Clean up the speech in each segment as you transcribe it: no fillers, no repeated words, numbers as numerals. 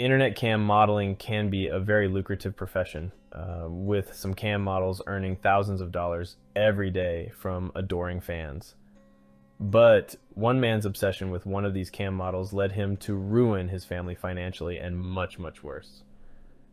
Internet cam modeling can be a very lucrative profession, with some cam models earning thousands of dollars every day from adoring fans. But one man's obsession with one of these cam models led him to ruin his family financially and much, much worse.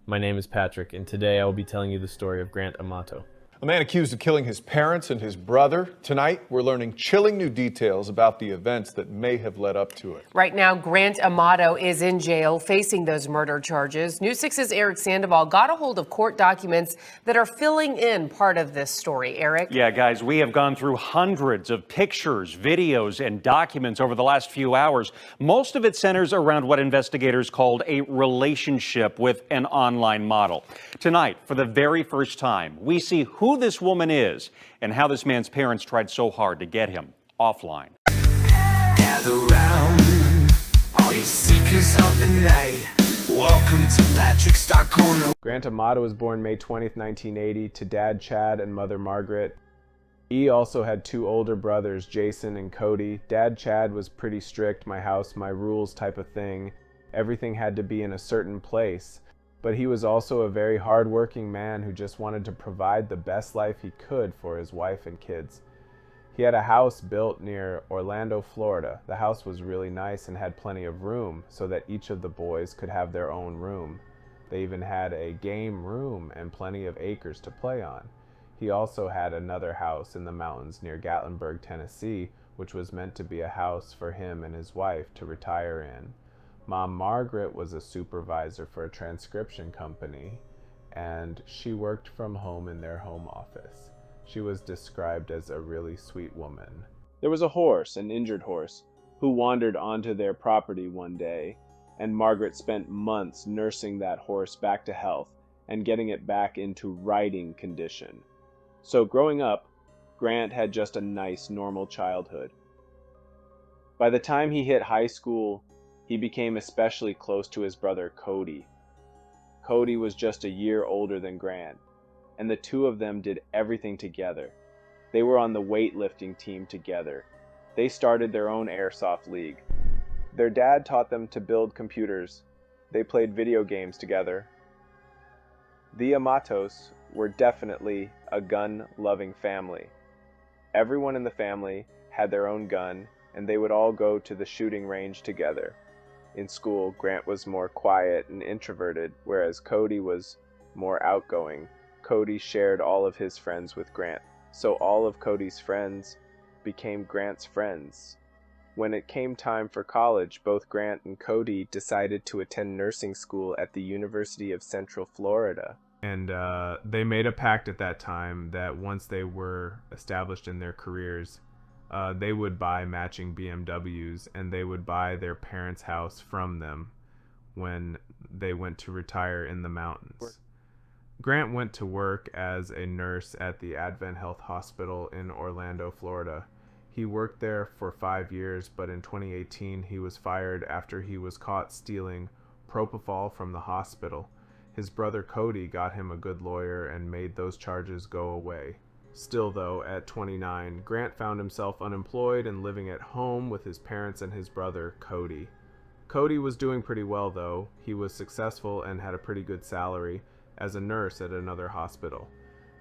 My name is Patrick, and today I will be telling you the story of Grant Amato. A man accused of killing his parents and his brother. Tonight, we're learning chilling new details about the events that may have led up to it. Right now, Grant Amato is in jail facing those murder charges. News 6's Eric Sandoval got a hold of court documents that are filling in part of this story. Eric? Yeah, guys, we have gone through hundreds of pictures, videos, and documents over the last few hours. Most of it centers around what investigators called a relationship with an online model. Tonight, for the very first time, we see who this woman is and how this man's parents tried so hard to get him offline. Gather round, all you seekers of the night. Welcome to Patrick's Dark Corner. Grant Amato was born May 20th, 1980, to dad Chad and mother Margaret. He also had two older brothers, Jason and Cody. Dad Chad was pretty strict, my house, my rules type of thing. Everything had to be in a certain place. But he was also a very hard-working man who just wanted to provide the best life he could for his wife and kids. He had a house built near Orlando, Florida. The house was really nice and had plenty of room so that each of the boys could have their own room. They even had a game room and plenty of acres to play on. He also had another house in the mountains near Gatlinburg, Tennessee, which was meant to be a house for him and his wife to retire in. Mom Margaret was a supervisor for a transcription company, and she worked from home in their home office. She was described as a really sweet woman. There was a horse, an injured horse, who wandered onto their property one day, and Margaret spent months nursing that horse back to health and getting it back into riding condition. So growing up, Grant had just a nice, normal childhood. By the time he hit high school, he became especially close to his brother Cody. Cody was just a year older than Grant, and the two of them did everything together. They were on the weightlifting team together. They started their own airsoft league. Their dad taught them to build computers. They played video games together. The Amatos were definitely a gun-loving family. Everyone in the family had their own gun, and they would all go to the shooting range together. In school, Grant was more quiet and introverted, whereas Cody was more outgoing. Cody shared all of his friends with Grant, so all of Cody's friends became Grant's friends. When it came time for college, both Grant and Cody decided to attend nursing school at the University of Central Florida. And they made a pact at that time that once they were established in their careers, they would buy matching BMWs, and they would buy their parents' house from them when they went to retire in the mountains. Grant went to work as a nurse at the Advent Health Hospital in Orlando, Florida. He worked there for 5 years, but in 2018 he was fired after he was caught stealing propofol from the hospital. His brother Cody got him a good lawyer and made those charges go away. Still though, at 29, Grant found himself unemployed and living at home with his parents and his brother, Cody. Cody was doing pretty well though. He was successful and had a pretty good salary as a nurse at another hospital.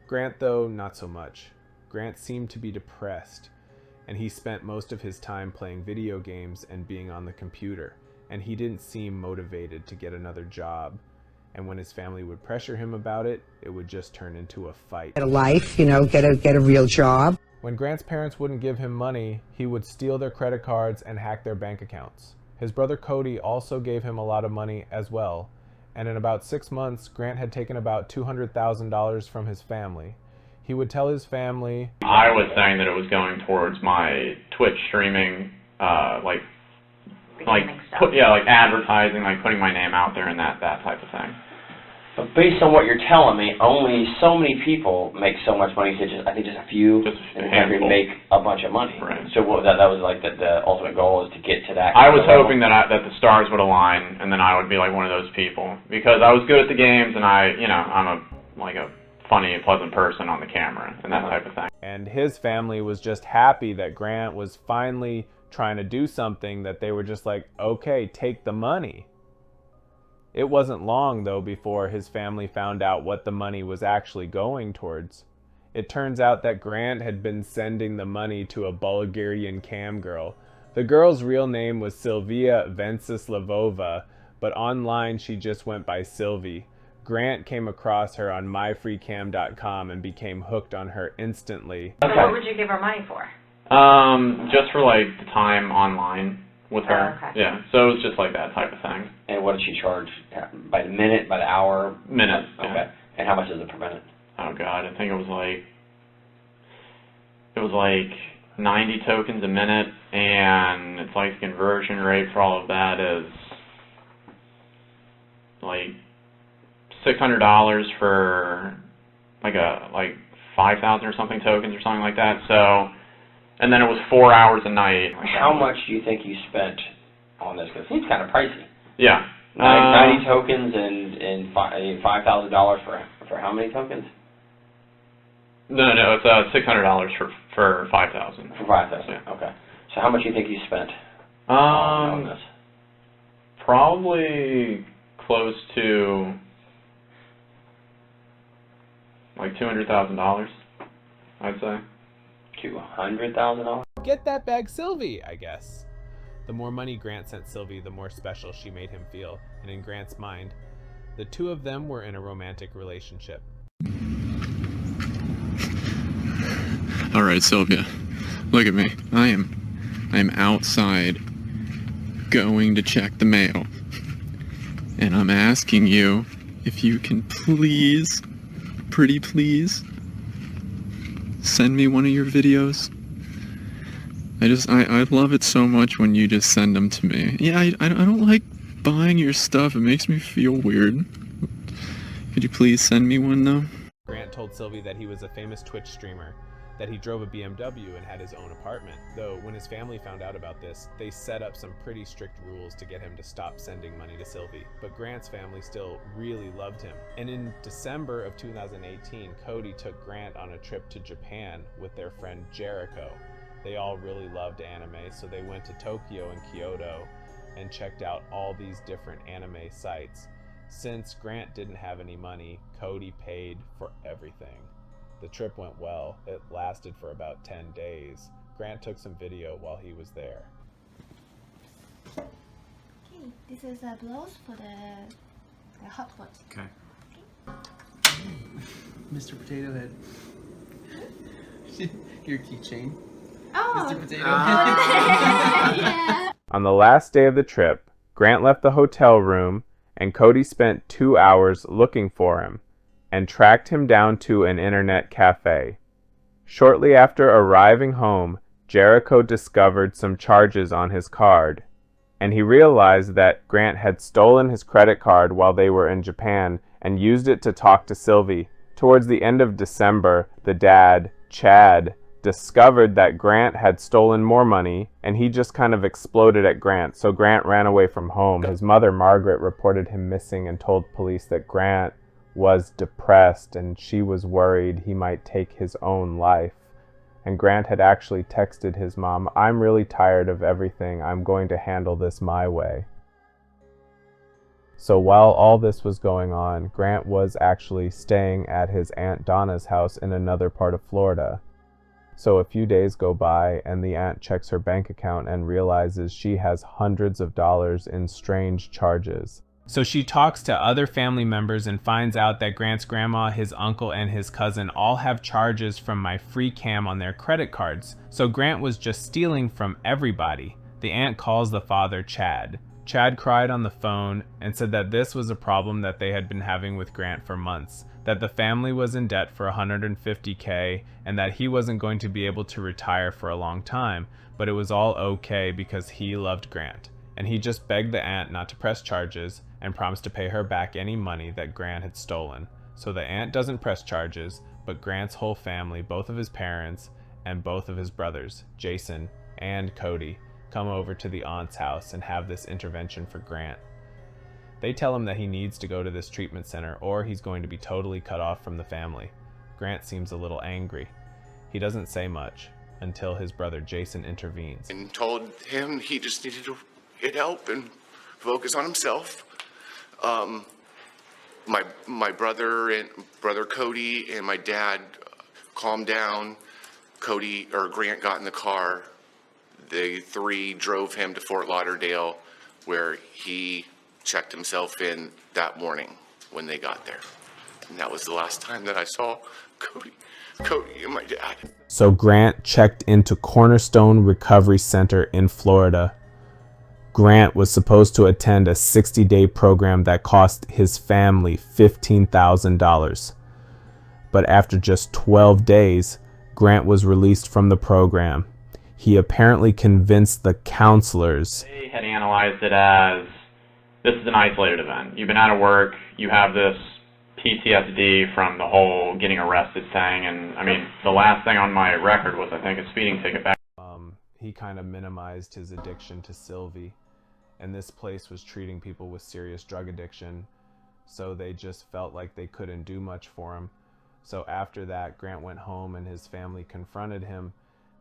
Grant though, not so much. Grant seemed to be depressed, and he spent most of his time playing video games and being on the computer, and he didn't seem motivated to get another job. And when his family would pressure him about it, it would just turn into a fight. Get a life, get a real job. When Grant's parents wouldn't give him money, he would steal their credit cards and hack their bank accounts. His brother Cody also gave him a lot of money as well, and in about 6 months, Grant had taken about $200,000 from his family. He would tell his family, I was saying that it was going towards my Twitch streaming, advertising, like putting my name out there and that type of thing. But based on what you're telling me, only so many people make so much money. So I think just a few in the country make a bunch of money. Right. So that was like the ultimate goal is to get to that. I was hoping that the stars would align, and then I would be like one of those people because I was good at the games, and I'm a funny and pleasant person on the camera and that type of thing. And his family was just happy that Grant was finally trying to do something that they were just like, okay, take the money. It wasn't long, though, before his family found out what the money was actually going towards. It turns out that Grant had been sending the money to a Bulgarian cam girl. The girl's real name was Silvia Venceslavova, but online she just went by Silvie. Grant came across her on myfreecam.com and became hooked on her instantly. So what would you give her money for? Just for like the time online with her. Oh, okay. Yeah, so it was just like that type of thing. And what did she charge? By the minute, by the hour? Minute. Okay. Yeah. And how much is it per minute? Oh god, I think it was like 90 tokens a minute, and it's like the conversion rate for all of that is like $600 for like 5,000 or something tokens or something like that. So, and then it was 4 hours a night. How much do you think you spent on this? Because it seems kind of pricey. Yeah. 90 tokens and $5,000 for how many tokens? No, it's $600 for 5,000. For 5,000. Yeah. Okay. So how much do you think you spent Um, on this? Probably close to like $200,000, I'd say. $200,000? Get that bag, Silvie, I guess. The more money Grant sent Silvie, the more special she made him feel, and in Grant's mind, the two of them were in a romantic relationship. All right, Sylvia, look at me. I am outside going to check the mail, and I'm asking you if you can please, pretty please, send me one of your videos. I love it so much when you just send them to me. Yeah, I don't like buying your stuff. It makes me feel weird. Could you please send me one, though? Grant told Silvie that he was a famous Twitch streamer, that he drove a BMW and had his own apartment. Though, when his family found out about this, they set up some pretty strict rules to get him to stop sending money to Silvie. But Grant's family still really loved him. And in December of 2018, Cody took Grant on a trip to Japan with their friend Jericho. They all really loved anime, so they went to Tokyo and Kyoto and checked out all these different anime sites. Since Grant didn't have any money, Cody paid for everything. The trip went well. It lasted for about 10 days. Grant took some video while he was there. Okay, this is a blouse for the hot pot. Okay. Mr. Potato Head. Your keychain. Oh! Mr. Potato Head. Yeah. On the last day of the trip, Grant left the hotel room and Cody spent 2 hours looking for him and tracked him down to an internet cafe. Shortly after arriving home, Jericho discovered some charges on his card, and he realized that Grant had stolen his credit card while they were in Japan and used it to talk to Silvie. Towards the end of December, the dad, Chad, discovered that Grant had stolen more money, and he just kind of exploded at Grant, so Grant ran away from home. His mother, Margaret, reported him missing and told police that Grant was depressed and she was worried he might take his own life. And Grant had actually texted his mom, "I'm really tired of everything. I'm going to handle this my way." So while all this was going on, Grant was actually staying at his Aunt Donna's house in another part of Florida. So a few days go by and the aunt checks her bank account and realizes she has hundreds of dollars in strange charges. So she talks to other family members and finds out that Grant's grandma, his uncle, and his cousin all have charges from my free cam on their credit cards. So Grant was just stealing from everybody. The aunt calls the father, Chad. Chad cried on the phone and said that this was a problem that they had been having with Grant for months, that the family was in debt for $150K and that he wasn't going to be able to retire for a long time, but it was all okay because he loved Grant. And he just begged the aunt not to press charges and promised to pay her back any money that Grant had stolen. So the aunt doesn't press charges, but Grant's whole family, both of his parents and both of his brothers, Jason and Cody, come over to the aunt's house and have this intervention for Grant. They tell him that he needs to go to this treatment center or he's going to be totally cut off from the family. Grant seems a little angry. He doesn't say much until his brother Jason intervenes. And told him he just needed to get help and focus on himself. My brother Cody and my dad calmed down. Grant got in the car. The three drove him to Fort Lauderdale, where he checked himself in that morning when they got there. And that was the last time that I saw Cody and my dad. So Grant checked into Cornerstone Recovery Center in Florida. Grant was supposed to attend a 60-day program that cost his family $15,000. But after just 12 days, Grant was released from the program. He apparently convinced the counselors. They had analyzed it as, this is an isolated event. You've been out of work, you have this PTSD from the whole getting arrested thing, and I mean, the last thing on my record was, I think, a speeding ticket back. He kind of minimized his addiction to Silvie, and this place was treating people with serious drug addiction, so they just felt like they couldn't do much for him. So after that, Grant went home and his family confronted him.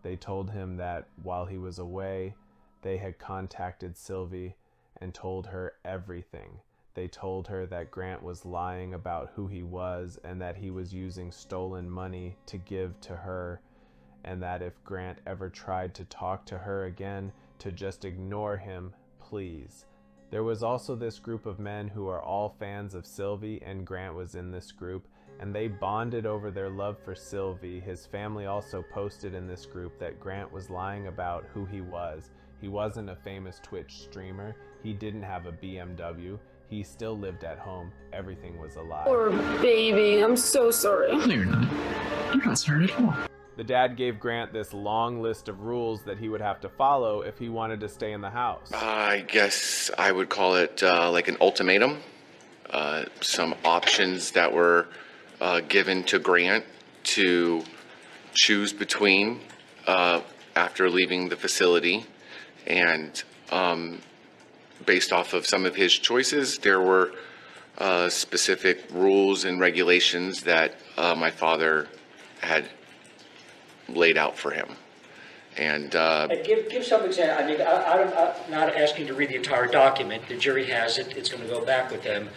They told him that while he was away, they had contacted Silvie and told her everything. They told her that Grant was lying about who he was and that he was using stolen money to give to her, and that if Grant ever tried to talk to her again, to just ignore him, please. There was also this group of men who are all fans of Silvie, and Grant was in this group, and they bonded over their love for Silvie. His family also posted in this group that Grant was lying about who he was. He wasn't a famous Twitch streamer. He didn't have a BMW. He still lived at home. Everything was a lie. Poor baby, I'm so sorry. No, you're not. You're not sorry at all. The dad gave Grant this long list of rules that he would have to follow if he wanted to stay in the house. I guess I would call it like an ultimatum. Some options that were given to Grant to choose between after leaving the facility, and based off of some of his choices, there were specific rules and regulations that my father had laid out for him. And give some example. I mean, I'm not asking to read the entire document. The jury has it. It's going to go back with them,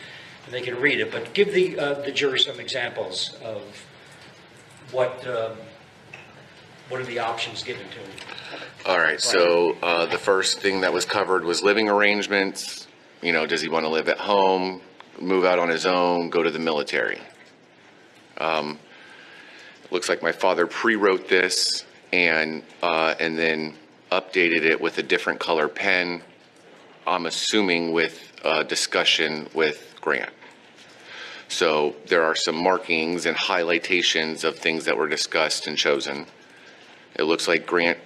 and they can read it. But give the jury some examples of what are the options given to them. all right, so the first thing that was covered was living arrangements. You know, does he want to live at home, move out on his own, go to the military? Looks like my father pre-wrote this and then updated it with a different color pen. I'm assuming with discussion with Grant. So there are some markings and highlightations of things that were discussed and chosen. It looks like Grant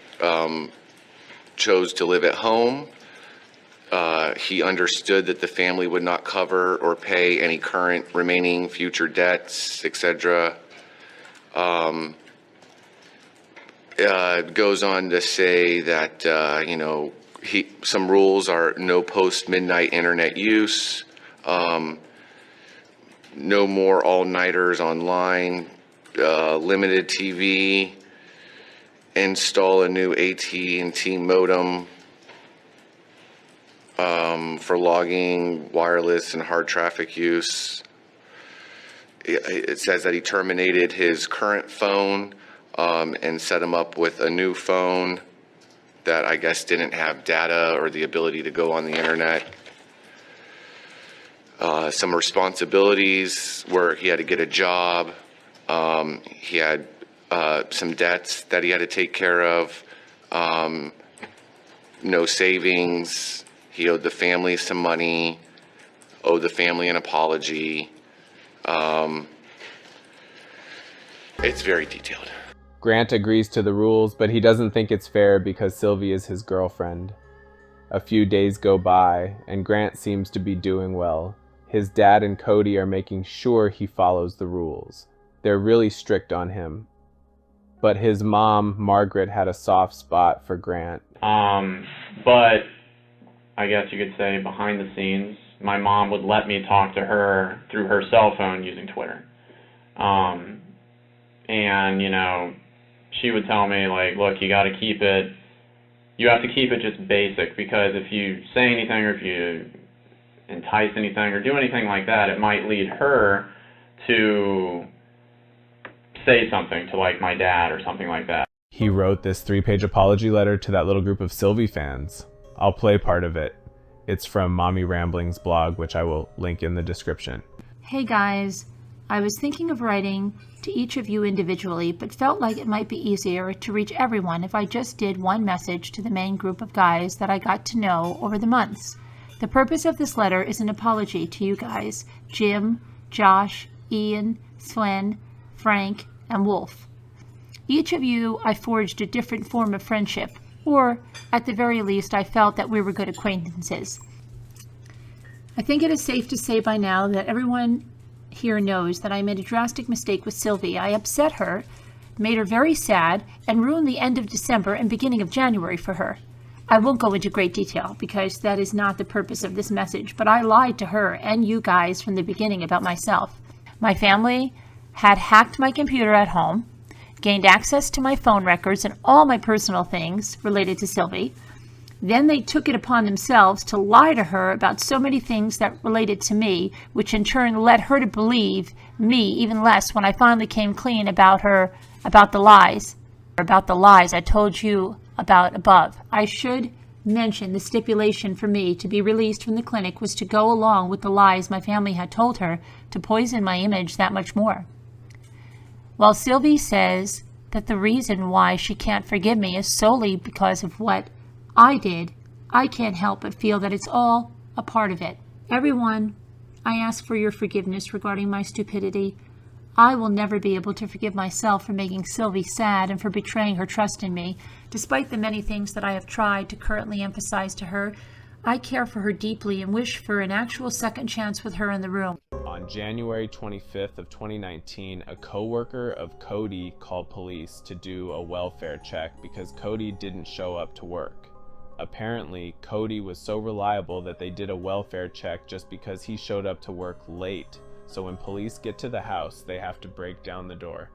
chose to live at home. He understood that the family would not cover or pay any current remaining future debts, etc. It goes on to say that, you know, some rules are no post-midnight internet use, no more all-nighters online, limited TV, install a new AT&T modem for logging, wireless, and hard traffic use. It says that he terminated his current phone and set him up with a new phone that I guess didn't have data or the ability to go on the internet. Some responsibilities where he had to get a job. He had some debts that he had to take care of. No savings. He owed the family some money, owed the family an apology. It's very detailed. Grant agrees to the rules, but he doesn't think it's fair because Silvie is his girlfriend. A few days go by, and Grant seems to be doing well. His dad and Cody are making sure he follows the rules. They're really strict on him. But his mom, Margaret, had a soft spot for Grant. But I guess you could say behind the scenes, my mom would let me talk to her through her cell phone using Twitter. And, you know, she would tell me, like, look, you have to keep it just basic, because if you say anything or if you entice anything or do anything like that, it might lead her to say something to like my dad or something like that. He wrote this 3-page apology letter to that little group of Silvie fans. I'll play part of it. It's from Mommy Rambling's blog, which I will link in the description. Hey guys, I was thinking of writing to each of you individually, but felt like it might be easier to reach everyone if I just did one message to the main group of guys that I got to know over the months. The purpose of this letter is an apology to you guys, Jim, Josh, Ian, Sven, Frank, and Wolf. Each of you I forged a different form of friendship, or at the very least I felt that we were good acquaintances. I think it is safe to say by now that everyone here knows that I made a drastic mistake with Silvie. I upset her, made her very sad, and ruined the end of December and beginning of January for her. I won't go into great detail because that is not the purpose of this message, but I lied to her and you guys from the beginning about myself. My family had hacked my computer at home, gained access to my phone records and all my personal things related to Silvie. Then they took it upon themselves to lie to her about so many things that related to me, which in turn led her to believe me even less when I finally came clean about the lies I told you about above. I should mention the stipulation for me to be released from the clinic was to go along with the lies my family had told her to poison my image that much more. While Silvie says that the reason why she can't forgive me is solely because of what I did, I can't help but feel that it's all a part of it. Everyone, I ask for your forgiveness regarding my stupidity. I will never be able to forgive myself for making Silvie sad and for betraying her trust in me. Despite the many things that I have tried to currently emphasize to her, I care for her deeply and wish for an actual second chance with her in the room. On January 25th of 2019, a co-worker of Cody called police to do a welfare check because Cody didn't show up to work. Apparently, Cody was so reliable that they did a welfare check just because he showed up to work late. So when police get to the house, they have to break down the door.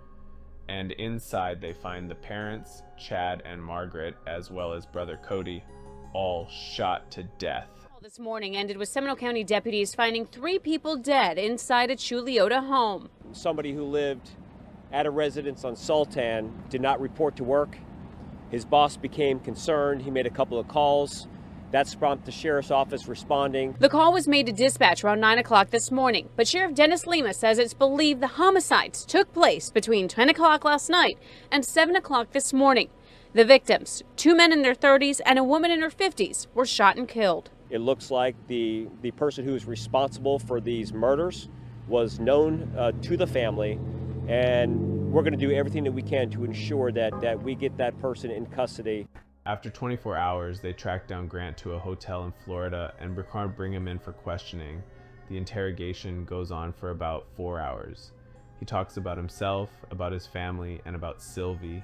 And inside they find the parents, Chad and Margaret, as well as brother Cody, all shot to death. This morning ended with Seminole County deputies finding 3 people dead inside a Chuliota home. Somebody who lived at a residence on Sultan did not report to work. His boss became concerned. He made a couple of calls. That's prompted the sheriff's office responding. The call was made to dispatch around 9 o'clock this morning, but Sheriff Dennis Lima says it's believed the homicides took place between 10 o'clock last night and 7 o'clock this morning. The victims, 2 men in their 30s and a woman in her 50s, were shot and killed. It looks like the person who is responsible for these murders was known to the family, and we're going to do everything that we can to ensure that we get that person in custody. After 24 hours, they tracked down Grant to a hotel in Florida and bring him in for questioning. The interrogation goes on for about 4 hours. He talks about himself, about his family, and about Silvie.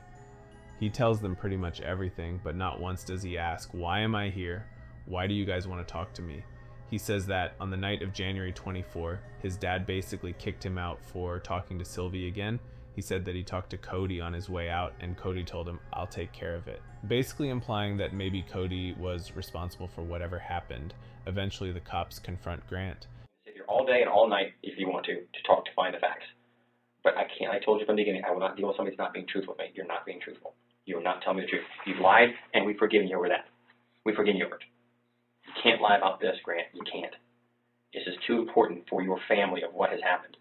He tells them pretty much everything, but not once does he ask, "Why am I here? Why do you guys want to talk to me?" He says that on the night of January 24, his dad basically kicked him out for talking to Silvie again. He said that he talked to Cody on his way out, and Cody told him, "I'll take care of it." Basically implying that maybe Cody was responsible for whatever happened. Eventually, the cops confront Grant. Sit here all day and all night if you want to talk to find the facts. But I can't. I told you from the beginning, I will not deal with somebody who's not being truthful with me. You're not being truthful. You are not telling me the truth. You've lied, and we've forgiven you over that. We've forgiven you over it. You can't lie about this, Grant. You can't. This is too important for your family of what has happened.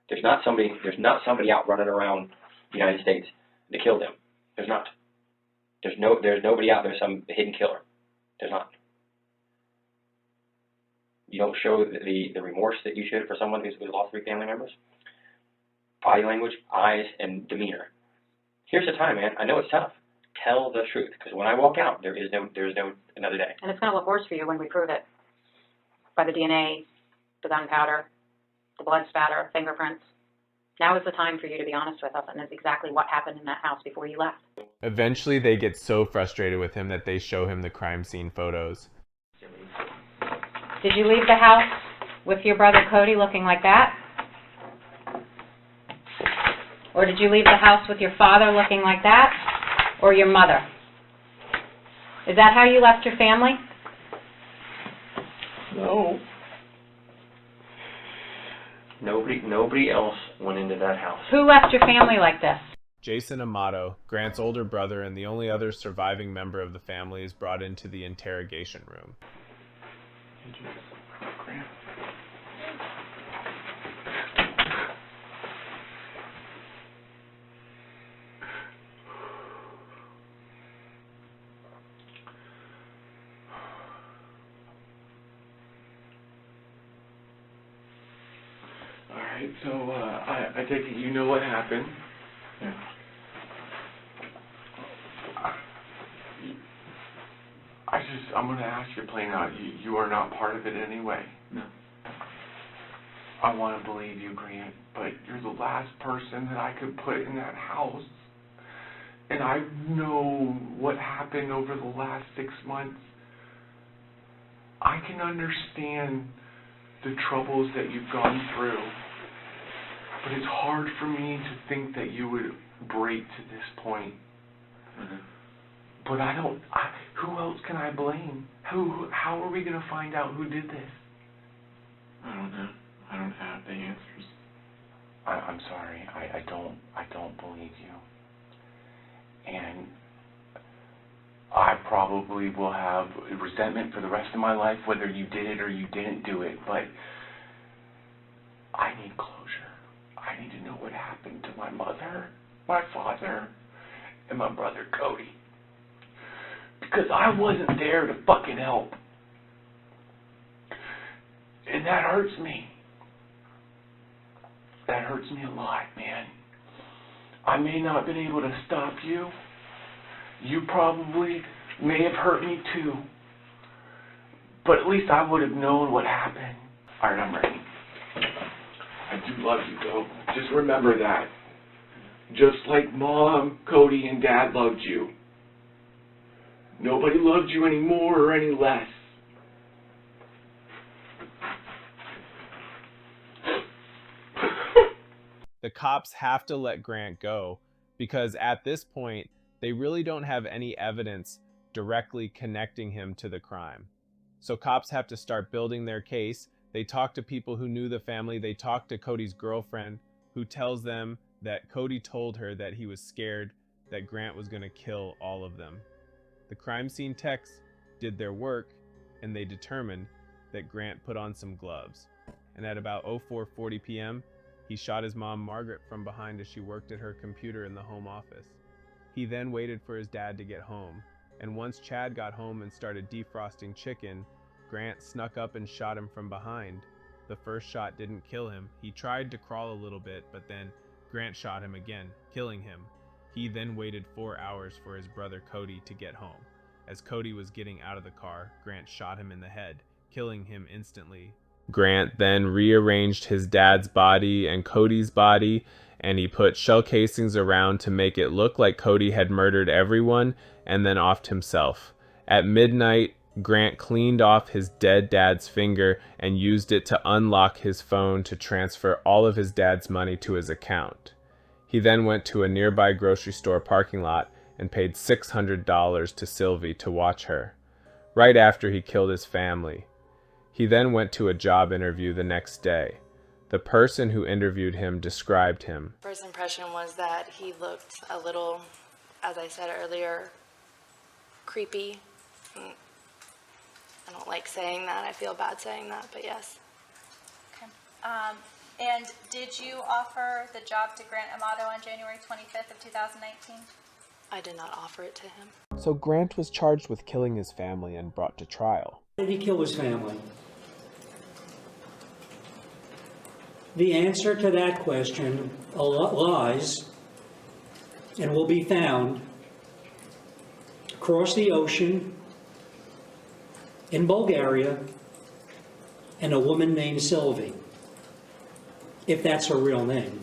There's not somebody out running around the United States to kill them. There's not. There's nobody out there, some hidden killer. There's not. You don't show the remorse that you should for someone who's lost 3 family members. Body language, eyes, and demeanor. Here's the time, man. I know it's tough. Tell the truth, because when I walk out, there's no another day. And it's going to look worse for you when we prove it. By the DNA, the gunpowder, the blood spatter, fingerprints. Now is the time for you to be honest with us, and it's exactly what happened in that house before you left. Eventually, they get so frustrated with him that they show him the crime scene photos. Did you leave the house with your brother Cody looking like that? Or did you leave the house with your father looking like that? Or your mother? Is that how you left your family? No. Nobody else went into that house. Who left your family like this? Jason Amato, Grant's older brother and the only other surviving member of the family, is brought into the interrogation room. Grant. Alright, so I take it you know what happened. Yeah. I'm going to ask you plain out. You are not part of it anyway. No. I want to believe you, Grant, but you're the last person that I could put in that house. And I know what happened over the last 6 months. I can understand the troubles that you've gone through, but it's hard for me to think that you would break to this point. Mm-hmm. But who else can I blame? How are we going to find out who did this? I don't know. I don't have the answers. I'm sorry. I don't believe you. And I probably will have resentment for the rest of my life, whether you did it or you didn't do it, but I need closure. I need to know what happened to my mother, my father, and my brother Cody. Because I wasn't there to fucking help. And that hurts me. That hurts me a lot, man. I may not have been able to stop you. You probably may have hurt me too. But at least I would have known what happened. Alright, I'm ready. I do love you, though. Just remember that. Just like Mom, Cody, and Dad loved you. Nobody loved you any more or any less. The cops have to let Grant go because at this point, they really don't have any evidence directly connecting him to the crime. So cops have to start building their case. They talk to people who knew the family. They talk to Cody's girlfriend, who tells them that Cody told her that he was scared that Grant was going to kill all of them. The crime scene techs did their work, and they determined that Grant put on some gloves. And at about 04:40 p.m., he shot his mom, Margaret, from behind as she worked at her computer in the home office. He then waited for his dad to get home, and once Chad got home and started defrosting chicken, Grant snuck up and shot him from behind. The first shot didn't kill him. He tried to crawl a little bit, but then Grant shot him again, killing him. He then waited 4 hours for his brother Cody to get home. As Cody was getting out of the car, Grant shot him in the head, killing him instantly. Grant then rearranged his dad's body and Cody's body, and he put shell casings around to make it look like Cody had murdered everyone and then offed himself. At midnight, Grant cleaned off his dead dad's finger and used it to unlock his phone to transfer all of his dad's money to his account. He then went to a nearby grocery store parking lot and paid $600 to Silvie to watch her, right after he killed his family. He then went to a job interview the next day. The person who interviewed him described him. First impression was that he looked a little, as I said earlier, creepy. I don't like saying that. I feel bad saying that, but yes. Okay. And did you offer the job to Grant Amato on January 25th of 2019? I did not offer it to him. So Grant was charged with killing his family and brought to trial. Why did he kill his family? The answer to that question lies and will be found across the ocean in Bulgaria and a woman named Silvie, if that's her real name.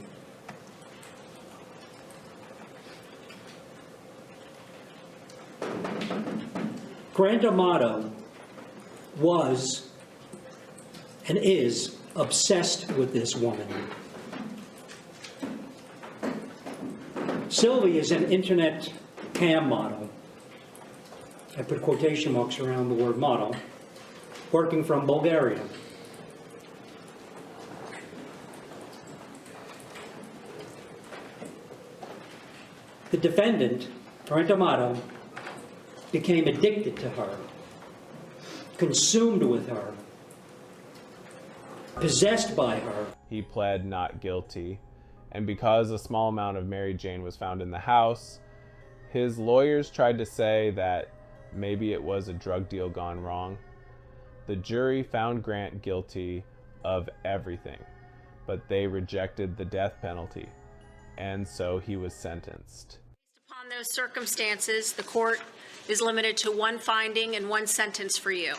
Grant Amato was and is obsessed with this woman. Silvie is an internet cam model. I put quotation marks around the word model, working from Bulgaria. The defendant, Grant Amato, became addicted to her, consumed with her, possessed by her. He pled not guilty, and because a small amount of Mary Jane was found in the house, his lawyers tried to say that maybe it was a drug deal gone wrong. The jury found Grant guilty of everything, but they rejected the death penalty, and so he was sentenced. Upon those circumstances, the court is limited to one finding and one sentence for you.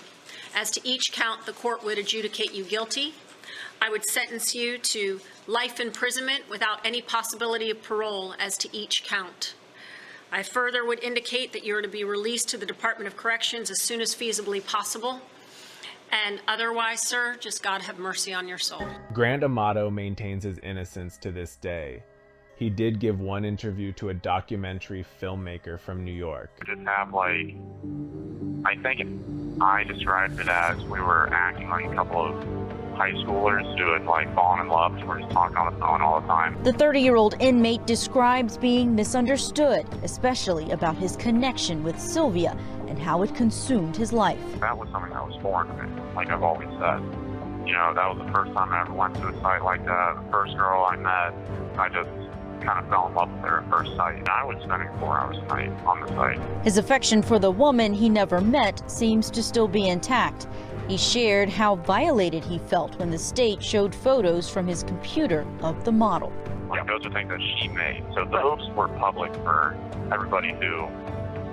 As to each count, the court would adjudicate you guilty. I would sentence you to life imprisonment without any possibility of parole as to each count. I further would indicate that you are to be released to the Department of Corrections as soon as feasibly possible. And otherwise, sir, just God have mercy on your soul. Grant Amato maintains his innocence to this day. He did give one interview to a documentary filmmaker from New York. Just have I described it as we were acting like a couple of high schoolers who had fallen in love. We're just talking on the phone all the time. The 30-year-old inmate describes being misunderstood, especially about his connection with Sylvia and how it consumed his life. That was something that was foreign to me, like I've always said. That was the first time I ever went to a site like that. The first girl I met, I just kind of fell in love with her at first sight. I was spending 4 hours a night on the site. His affection for the woman he never met seems to still be intact. He shared how violated he felt when the state showed photos from his computer of the model. Those are things that she made, so those were public for everybody who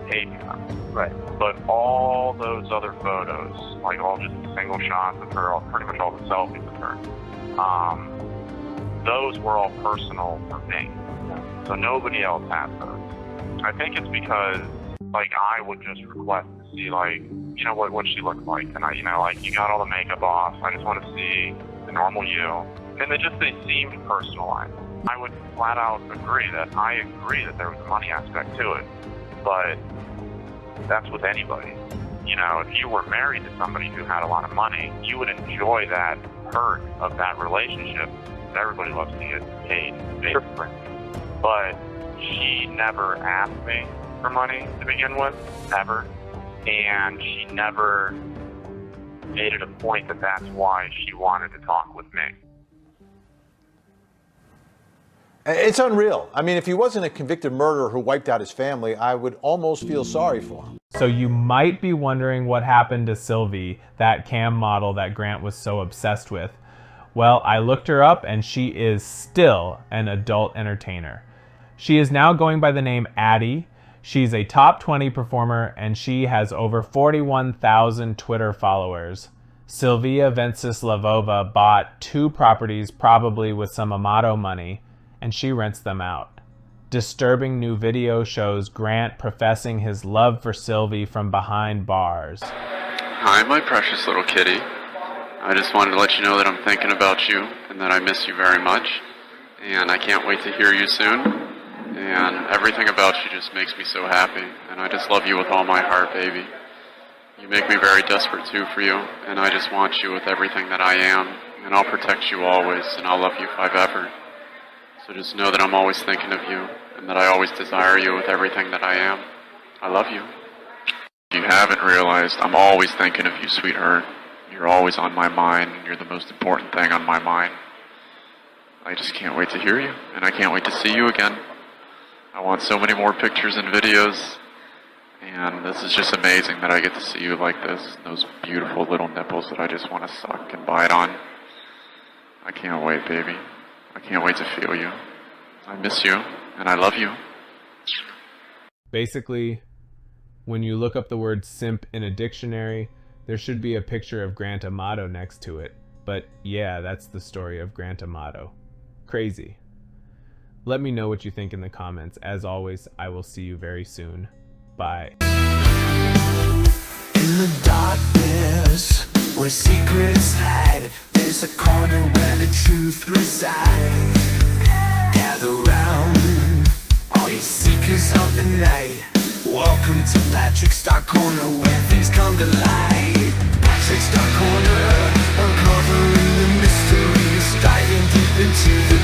paid them. Right. But all those other photos, all just single shots of her, pretty much all the selfies of her, those were all personal for me. So nobody else has those. I think it's because, I would just request to see, what she looked like. And you got all the makeup off. I just want to see the normal you. And they seemed personalized. I would flat out agree that there was a money aspect to it. But that's with anybody. If you were married to somebody who had a lot of money, you would enjoy that hurt of that relationship. Everybody loves to get paid, basically. But she never asked me for money to begin with, ever. And she never made it a point that that's why she wanted to talk with me. It's unreal. I mean, if he wasn't a convicted murderer who wiped out his family, I would almost feel sorry for him. So you might be wondering what happened to Silvie, that cam model that Grant was so obsessed with. Well, I looked her up and she is still an adult entertainer. She is now going by the name Addie. She's a top 20 performer and she has over 41,000 Twitter followers. Sylvia Venceslavova bought 2 properties, probably with some Amato money, and she rents them out. Disturbing new video shows Grant professing his love for Silvie from behind bars. Hi, my precious little kitty. I just wanted to let you know that I'm thinking about you and that I miss you very much. And I can't wait to hear you soon. And everything about you just makes me so happy. And I just love you with all my heart, baby. You make me very desperate too for you. And I just want you with everything that I am. And I'll protect you always. And I'll love you if I've ever. So just know that I'm always thinking of you. And that I always desire you with everything that I am. I love you. If you haven't realized, I'm always thinking of you, sweetheart. You're always on my mind, and you're the most important thing on my mind. I just can't wait to hear you, and I can't wait to see you again. I want so many more pictures and videos, and this is just amazing that I get to see you like this. Those beautiful little nipples that I just want to suck and bite on. I can't wait, baby. I can't wait to feel you. I miss you, and I love you. Basically, when you look up the word simp in a dictionary, there should be a picture of Grant Amato next to it. But yeah, that's the story of Grant Amato. Crazy. Let me know what you think in the comments. As always, I will see you very soon. Bye. In the darkness, where secrets hide, there's a corner where the truth resides. Gather round, all you seekers of the night. Welcome to Patrick's Dark Corner, where things come to light. Patrick's Dark Corner, uncovering the mysteries, diving deep into the